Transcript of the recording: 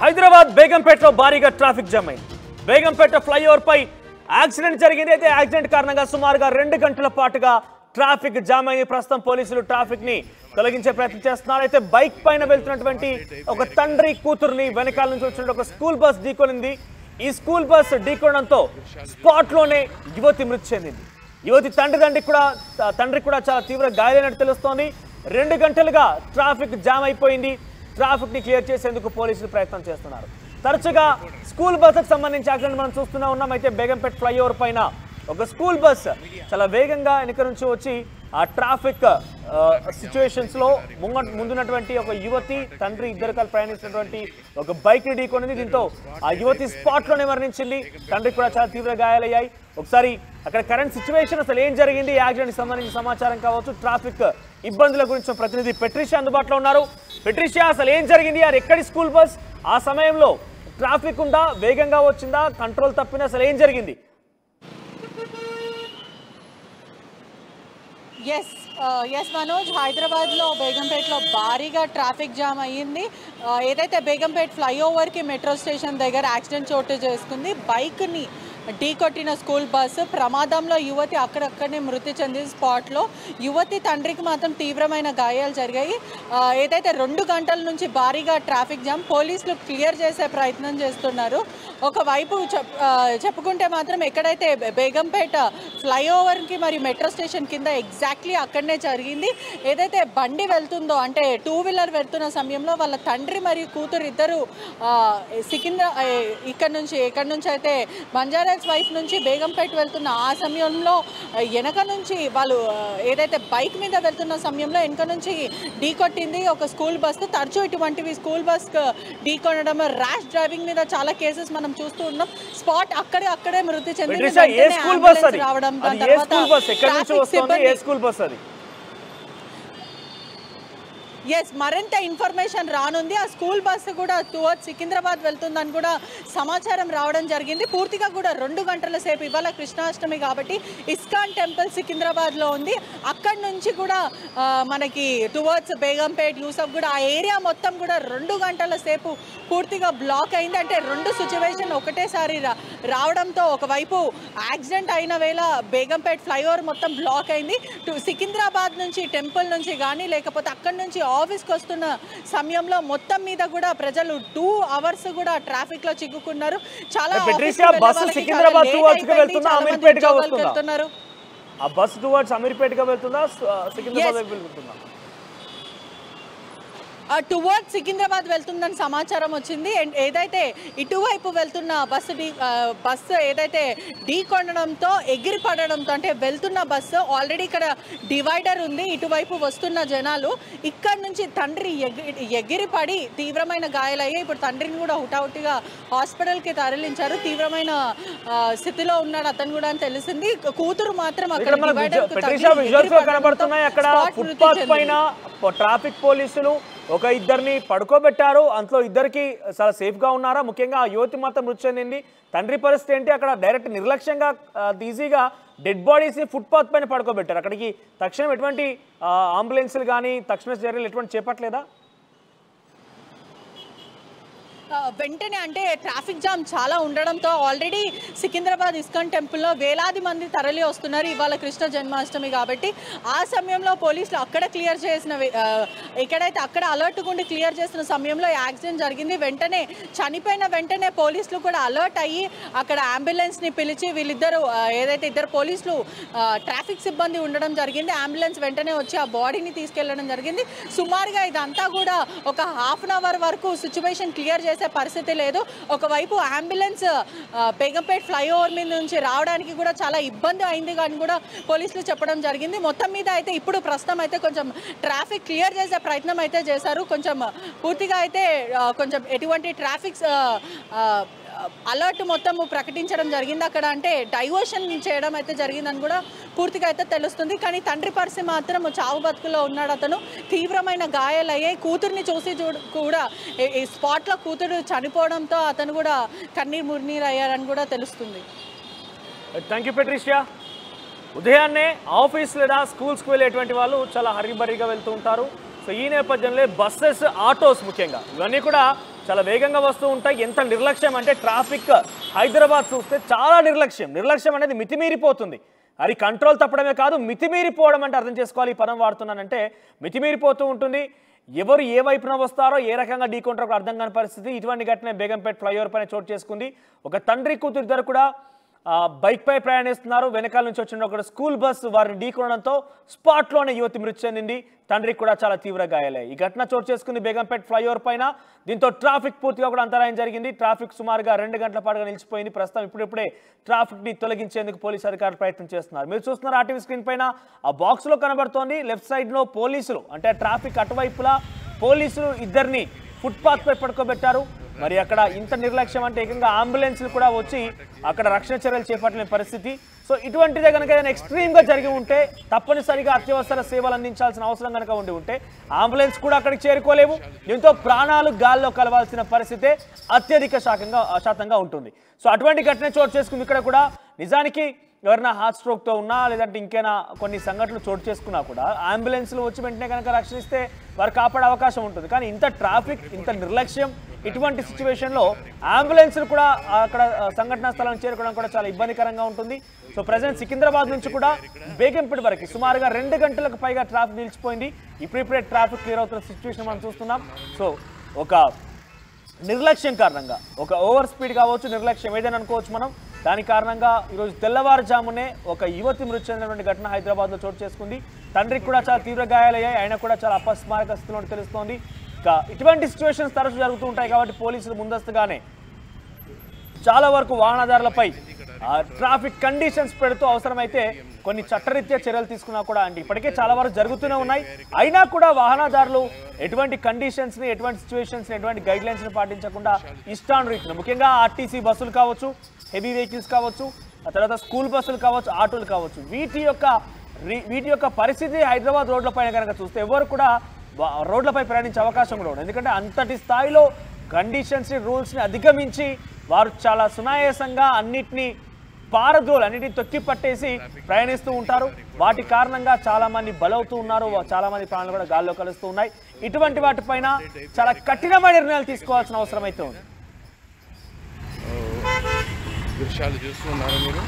హైదరాబాద్ బేగంపేటలో భారీగా traffic jam అయింది. Begumpet flyover పై accident జరిగింది. అయితే యాక్సిడెంట్ కారణంగా సుమారుగా 2 గంటల పాటుగా ట్రాఫిక్ జామ్ అయింది. ప్రస్తుతం పోలీసులు ట్రాఫిక్ ని తొలగించే ప్రయత్నం చేస్తున్నారు. అయితే బైక్ పైన వెళ్తున్నటువంటి ఒక తండ్రి కూతుర్ని వెనకాల నుంచి వచ్చిన ఒక స్కూల్ బస్ ఢీకొనింది. ఈ స్కూల్ బస్ ఢీకొనడంతో స్పాట్ లోనే యువతి మృతి చెందింది. యువతి తండ్రి కూడా చాలా తీవ్ర గాయాలైనట్టు తెలుస్తోంది. 2 గంటలుగా ట్రాఫిక్ జామ్ అయిపోయింది. ట్రాఫిక్ ని క్లియర్ చేసేందుకు పోలీసులు ప్రయత్నం చేస్తున్నారు. తరచుగా స్కూల్ బస్సుకు సంబంధించి యాక్సిడెంట్ మనం చూస్తూనే ఉన్నాం. అయితే బేగంపేట ఫ్లైఓవర్ పైన ఒక స్కూల్ బస్ చాలా వేగంగా వెనుక నుంచి వచ్చి ఆ ట్రాఫిక్ సిచ్యువేషన్స్ లో ముందున్నటువంటి ఒక యువతి తండ్రి ఇద్దరు కలిసి ప్రయాణిస్తున్నటువంటి ఒక బైక్ ని ఢీకొనింది. దీంతో ఆ యువతి స్పాట్ లోనే మరణించింది. తండ్రికి కూడా చాలా తీవ్ర గాయాలయ్యాయి. ఒకసారి అక్కడ కరెంట్ సిచ్యువేషన్ అసలు ఏం జరిగింది, యాక్సిడెంట్ సంబంధించిన సమాచారం కావచ్చు, ట్రాఫిక్ ఇబ్బందుల గురించి ప్రతినిధి పెట్రిషియా అందుబాటులో ఉన్నారు. పెట్రిషియా, అసలు ఏం జరిగింది? అది ఎక్కడి స్కూల్ బస్? ఆ సమయంలో ట్రాఫిక్ ఉందా, వేగంగా వచ్చిందా, కంట్రోల్ తప్పిందా, అసలు ఏం జరిగింది? ఎస్ మనోజ్, హైదరాబాద్లో బేగంపేటలో భారీగా ట్రాఫిక్ జామ్ అయ్యింది. ఏదైతే బేగంపేట ఫ్లైఓవర్కి మెట్రో స్టేషన్ దగ్గర యాక్సిడెంట్ చోటు చేసుకుంది. బైక్ని ఢీకొట్టిన స్కూల్ బస్సు ప్రమాదంలో యువతి అక్కడక్కడనే మృతి చెందింది స్పాట్లో. యువతి తండ్రికి మాత్రం తీవ్రమైన గాయాలు జరిగాయి. ఏదైతే 2 గంటల నుంచి భారీగా ట్రాఫిక్ జామ్ పోలీసులు క్లియర్ చేసే ప్రయత్నం చేస్తున్నారు. ఒకవైపు చెప్పుకుంటే మాత్రం ఎక్కడైతే బేగంపేట ఫ్లైఓవర్కి మరియు మెట్రో స్టేషన్ కింద ఎగ్జాక్ట్లీ అక్కడనే జరిగింది. ఏదైతే బండి వెళ్తుందో అంటే 2 వీలర్ వెళ్తున్న సమయంలో వాళ్ళ తండ్రి మరియు కూతురు ఇద్దరు ఇక్కడ నుంచి అయితే బంజారా వైపు నుంచి బేగంపేట వెళ్తున్న ఆ సమయంలో వెనక నుంచి వాళ్ళు ఏదైతే బైక్ మీద వెళ్తున్న సమయంలో వెనక నుంచి ఢీకొట్టింది ఒక స్కూల్ బస్సు. తరచూ ఇటువంటివి స్కూల్ బస్ ఢీకొనడం, ర్యాష్ డ్రైవింగ్ మీద చాలా కేసెస్ మనం చూస్తూ ఉన్నాం. స్పాట్ అక్కడే మృతి చెందింది. రావడం మరింత ఇన్ఫర్మేషన్ రానుంది. ఆ స్కూల్ బస్సు కూడా టువర్డ్స్ సికింద్రాబాద్ వెళ్తుందని కూడా సమాచారం రావడం జరిగింది. పూర్తిగా కూడా 2 గంటల సేపు, ఇవాళ కృష్ణాష్టమి కాబట్టి ఇస్కాన్ టెంపుల్ సికింద్రాబాద్లో ఉంది. అక్కడి నుంచి కూడా మనకి టువర్డ్స్ బేగంపేట్, యూసఫ్ కూడా ఆ ఏరియా మొత్తం కూడా 2 గంటల సేపు పూర్తిగా బ్లాక్ అయింది. అంటే 2 సిచ్యువేషన్ ఒకటేసారి రావడంతో ఒకవైపు యాక్సిడెంట్ అయిన వేళ బేగంపేట్ ఫ్లైఓవర్ మొత్తం బ్లాక్ అయింది. సికింద్రాబాద్ నుంచి టెంపుల్ నుంచి కానీ లేకపోతే అక్కడి నుంచి ఆఫీస్కి వస్తున్న సమయంలో మొత్తం మీద కూడా ప్రజలు 2 అవర్స్ కూడా ట్రాఫిక్ లో చిక్కుకున్నారు. చాలా టువర్డ్స్ సికింద్రాబాద్ వెళ్తుందని సమాచారం వచ్చింది. అండ్ ఏదైతే ఇటువైపు వెళ్తున్న బస్సు ఏదైతే ఢీకొనడంతో ఎగిరి పడడంతో, అంటే వెళ్తున్న బస్సు ఆల్రెడీ ఇక్కడ డివైడర్ ఉంది, ఇటువైపు వస్తున్న జనాలు ఇక్కడ నుంచి తండ్రి ఎగిరి పడి తీవ్రమైన గాయాలయ్యాయి. ఇప్పుడు తండ్రిని కూడా హుటాహుటిగా హాస్పిటల్కి తరలించారు. తీవ్రమైన స్థితిలో ఉన్నాడు అతను కూడా అని తెలిసింది. కూతురు మాత్రం అక్కడ ట్రాఫిక్ పోలీసులు ఒక ఇద్దరిని పడుకోబెట్టారు. అందులో ఇద్దరికి చాలా సేఫ్ గా ఉన్నారా? ముఖ్యంగా ఆ యువతి మాత్రం మృతి చెందింది. తండ్రి పరిస్థితి ఏంటి? అక్కడ డైరెక్ట్ నిర్లక్ష్యంగా ఈజీగా డెడ్ బాడీస్ ని ఫుట్పాత్ పైన పడుకోబెట్టారు. అక్కడికి తక్షణం ఎటువంటి అంబులెన్స్లు కానీ తక్షణ చర్యలు ఎటువంటి చేపట్టలేదా? వెంటనే అంటే ట్రాఫిక్ జామ్ చాలా ఉండడంతో ఆల్రెడీ సికింద్రాబాద్ ఇస్కాన్ టెంపుల్లో వేలాది మంది తరలి వస్తున్నారు. ఇవాళ కృష్ణ జన్మాష్టమి కాబట్టి ఆ సమయంలో పోలీసులు అక్కడ క్లియర్ చేసిన ఎక్కడైతే అక్కడ అలర్ట్ గుండి క్లియర్ చేసిన సమయంలో యాక్సిడెంట్ జరిగింది. వెంటనే చనిపోయిన వెంటనే పోలీసులు కూడా అలర్ట్ అయ్యి అక్కడ అంబులెన్స్ని పిలిచి వీళ్ళిద్దరు ఏదైతే ఇద్దరు పోలీసులు ట్రాఫిక్ సిబ్బంది ఉండడం జరిగింది. అంబులెన్స్ వెంటనే వచ్చి ఆ బాడీని తీసుకెళ్లడం జరిగింది. సుమారుగా ఇదంతా కూడా ఒక ½ అన్ అవర్ వరకు సిచ్యువేషన్ క్లియర్ చేసి పరిస్థితి లేదు. ఒకవైపు అంబులెన్స్ బేగంపేట్ ఫ్లైఓవర్ మీద నుంచి రావడానికి కూడా చాలా ఇబ్బంది అయింది కానీ కూడా పోలీసులు చెప్పడం జరిగింది. మొత్తం మీద అయితే ఇప్పుడు ప్రస్తుతం అయితే కొంచెం ట్రాఫిక్ క్లియర్ చేసే ప్రయత్నం అయితే చేశారు. కొంచెం పూర్తిగా అయితే కొంచెం ఎటువంటి ట్రాఫిక్ అలర్ట్ మొత్తం ప్రకటించడం జరిగింది అక్కడ. అంటే డైవర్షన్ చేయడం అయితే జరిగిందని కూడా పూర్తిగా అయితే తెలుస్తుంది. కానీ తండ్రి పరిస్థితి మాత్రం చావు బతుకులో ఉన్నాడు. అతను తీవ్రమైన గాయాలయ్యాయి. కూతుర్ని చూసి కూడా ఈ స్పాట్లో కూతురు చనిపోవడంతో అతను కూడా కన్నీరు మున్నీరు అయ్యారని కూడా తెలుస్తుంది. Thank you Patricia. ఉదయాన్నే ఆఫీస్ లేదా స్కూల్స్కి వెళ్ళేటువంటి వాళ్ళు చాలా హరిబరిగా వెళ్తూ ఉంటారు. సో ఈ నేపథ్యంలో బస్సెస్, ఆటోస్ ముఖ్యంగా ఇవన్నీ కూడా చాలా వేగంగా వస్తూ ఉంటాయి. ఎంత నిర్లక్ష్యం అంటే ట్రాఫిక్ హైదరాబాద్ చూస్తే చాలా నిర్లక్ష్యం అనేది మితిమీరిపోతుంది. అది కంట్రోల్ తప్పడమే కాదు, మితిమీరిపోవడం అంటే అర్థం చేసుకోవాలి. ఈ పదం వాడుతున్నానంటే మితిమీరిపోతూ ఉంటుంది. ఎవరు ఏ వైపున వస్తారో ఏ రకంగా ఢీకొంటారో అర్థం కాని పరిస్థితి. ఇటువంటి ఘటన బేగంపేట ఫ్లైఓవర్ పైన చోటు చేసుకుంది. ఒక తండ్రి కూతురు ఇద్దరు కూడా బైక్ పై ప్రయాణిస్తున్నారు. వెనకాల నుంచి వచ్చిన ఒక స్కూల్ బస్సు వారిని ఢీకొనడంతో స్పాట్లోనే యువతి మృతి చెందింది. తండ్రికి కూడా చాలా తీవ్ర గాయాలయ్యాయి. ఈ ఘటన చోటు చేసుకుంది బేగంపేట ఫ్లైఓవర్ పైన. దీంతో ట్రాఫిక్ పూర్తిగా కూడా అంతరాయం జరిగింది. ట్రాఫిక్ సుమారుగా 2 గంటల పాటుగా నిలిచిపోయింది. ప్రస్తుతం ఇప్పుడిప్పుడే ట్రాఫిక్ ని తొలగించేందుకు పోలీసు అధికారులు ప్రయత్నం చేస్తున్నారు. మీరు చూస్తున్నారు ఆర్టీవీ స్క్రీన్ పైన ఆ బాక్స్ లో కనబడుతోంది. లెఫ్ట్ సైడ్ లో పోలీసులు అంటే ట్రాఫిక్ అటువైపులా పోలీసులు ఇద్దరిని ఫుట్పాత్ పై పడుకోబెట్టారు. మరి అక్కడ ఇంత నిర్లక్ష్యం అంటే ఏకంగా అంబులెన్స్లు కూడా వచ్చి అక్కడ రక్షణ చర్యలు చేపట్టలేని పరిస్థితి. సో ఇటువంటిదే కనుక ఏదైనా ఎక్స్ట్రీమ్గా జరిగి ఉంటే, తప్పనిసరిగా అత్యవసర సేవలు అందించాల్సిన అవసరం కనుక ఉంటే అంబులెన్స్ కూడా అక్కడికి చేరుకోలేవు. దీంతో ప్రాణాలు గాల్లో కలవాల్సిన పరిస్థితే అత్యధిక శాతంగా ఉంటుంది. సో అటువంటి ఘటన చోటు చేసుకుంది ఇక్కడ కూడా. నిజానికి ఎవరైనా హార్ట్ స్ట్రోక్తో ఉన్నా లేదంటే ఇంకైనా కొన్ని సంఘటనలు చోటు చేసుకున్నా కూడా అంబులెన్స్లు వచ్చి వెంటనే కనుక రక్షణిస్తే వారు కాపాడే అవకాశం ఉంటుంది. కానీ ఇంత ట్రాఫిక్, ఇంత నిర్లక్ష్యం, ఇటువంటి సిచ్యువేషన్లో అంబులెన్స్లు కూడా అక్కడ సంఘటనా స్థలానికి చేరుకోవడం కూడా చాలా ఇబ్బందికరంగా ఉంటుంది. సో ప్రజెంట్ సికింద్రాబాద్ నుంచి కూడా బేగంపేట వరకు సుమారుగా 2 గంటలకు పైగా ట్రాఫిక్ నిలిచిపోయింది. ఇప్పుడిప్పుడే ట్రాఫిక్ క్లియర్ అవుతున్న సిచ్యువేషన్ మనం చూస్తున్నాం. సో ఒక నిర్లక్ష్యం కారణంగా, ఒక ఓవర్ స్పీడ్ కావచ్చు, నిర్లక్ష్యం ఏదైనా అనుకోవచ్చు మనం, దాని కారణంగా ఈరోజు తెల్లవారుజామునే ఒక యువతి మృతి చెందినటువంటి ఘటన హైదరాబాద్లో చోటు చేసుకుంది. తండ్రికి కూడా చాలా తీవ్ర గాయాలయ్యాయి. ఆయన కూడా చాలా అపస్మారక స్థితిలో తెలుస్తోంది. ఇటువంటి సిచ్యువేషన్స్ తరచు జరుగుతూ ఉంటాయి కాబట్టి పోలీసులు ముందస్తుగానే చాలా వరకు వాహనదారులపై ట్రాఫిక్ కండిషన్స్ పెడుతూ అవసరమైతే కొన్ని చట్టరీత్యా చర్యలు తీసుకున్నా కూడా అంటే ఇప్పటికే చాలా వరకు జరుగుతూనే ఉన్నాయి. అయినా కూడా వాహనదారులు ఎటువంటి కండిషన్స్ని, ఎటువంటి సిచ్యువేషన్స్ని, ఎటువంటి గైడ్లైన్స్ని పాటించకుండా ఇష్టానురీతిన, ముఖ్యంగా ఆర్టీసీ బస్సులు కావచ్చు, హెవీ వెహికల్స్ కావచ్చు, ఆ తర్వాత స్కూల్ బస్సులు కావచ్చు, ఆటోలు కావచ్చు, వీటి యొక్క పరిస్థితి హైదరాబాద్ రోడ్లపైన కనుక చూస్తే ఎవరు కూడా రోడ్లపై ప్రయాణించే అవకాశం కూడా ఉండదు. ఎందుకంటే అంతటి స్థాయిలో కండిషన్స్ని, రూల్స్ని అధిగమించి వారు చాలా సునాయాసంగా అన్నిటినీ అన్నిటిని తొక్కి పట్టేసి ప్రయాణిస్తూ ఉంటారు. వాటి కారణంగా చాలా మంది బలవుతూ ఉన్నారు. చాలా మంది ప్రాణాలు కూడా గాల్లో కలుస్తూ ఉన్నాయి. ఇటువంటి వాటిపైన చాలా కఠినమైన నిర్ణయాలు తీసుకోవాల్సిన అవసరం అయితే ఉంది. దృశ్యాలు చూస్తున్నారు మీరు.